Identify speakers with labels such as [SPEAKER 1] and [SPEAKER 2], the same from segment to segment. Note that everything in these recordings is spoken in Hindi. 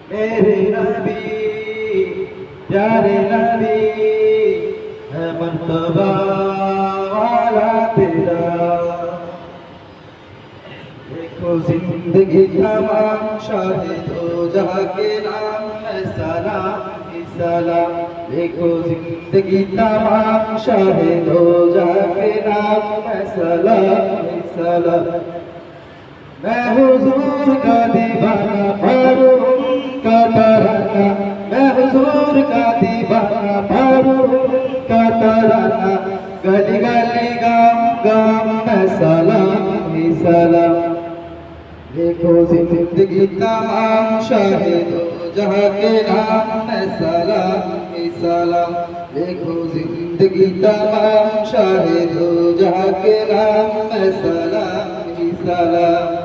[SPEAKER 1] मेरे नबी प्यारे नबी है मर्तबा वाला तेरा। देखो जिंदगी तमाम शाहिद हो जहाँ के नाम है सलाम ही सलाम। देखो जिंदगी तमाम शाहिद हो जहाँ के नाम है सलाम ही सलाम। मैं हुजूर का दीवाना पढ़ूं उनका तराना। मैं हुजूर का दीवाना पढ़ूं उनका तराना। गली गली गाम गाम में सलाम ही सलाम। देखो जिंदगी तमाम शाहिद हो जहाँ के नाम में सलाम ही सलाम। देखो जिंदगी तमाम शाहिद हो जहाँ के नाम में सलाम ही सलाम।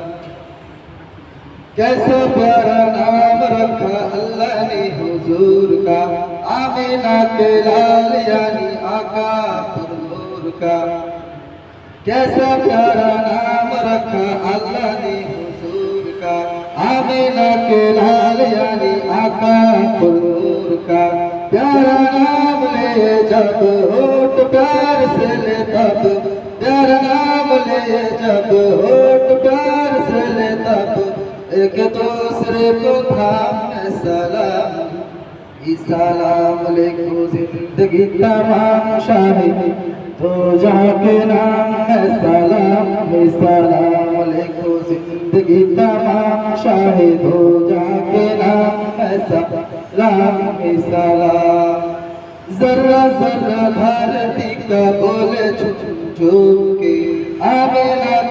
[SPEAKER 1] कैसा प्यारा नाम रखा अल्लाह ने हुजूर का। आमिना के लाल यानी आका हुजूर का। कैसा प्यारा नाम रखा अल्लाह ने हुजूर का। आमिना के लाल यानी आका हुजूर का। प्यारा नाम ले जब होठ प्यार से ले तब। प्यारा नाम ले जब होठ प्यार से ले तब। एक दूसरे को थाम सलाम ही सलाम। लिखो जिंदगी तमाम शाहिद तो जहाँ के नाम है सलाम ही सलाम। लिखो जिंदगी तमाम शाहिद हो जहाँ के नाम है सलाम ही सलाम। जर्रा जर्रा धरती का बोले झुक झुक के आमिना।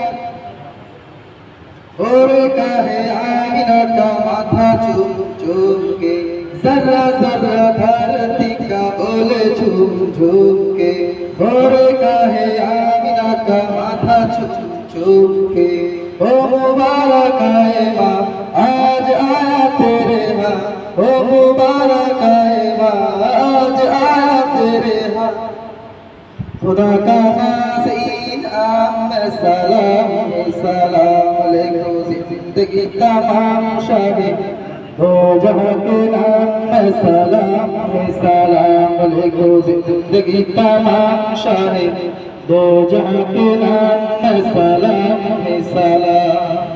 [SPEAKER 1] और कहे आमिना का माथा चुम चुम के। जर्रा जर्रा धरती का बोले झुम झुम के। और कहे आमिना का माथा चुम चुम के। ओ मुबारक है माँ आज आया तेरे यहाँ। ओ मुबारक है माँ आज आया तेरे यहाँ। खुदा का खास इनाम में सलाम सलाम। लिखो जिंदगी तमाम शाहिद हो जहाँ के नाम में सलाम सलाम। लिखो जिंदगी तमाम शाहिद दो जहाँ के नाम में सलाम सलाम।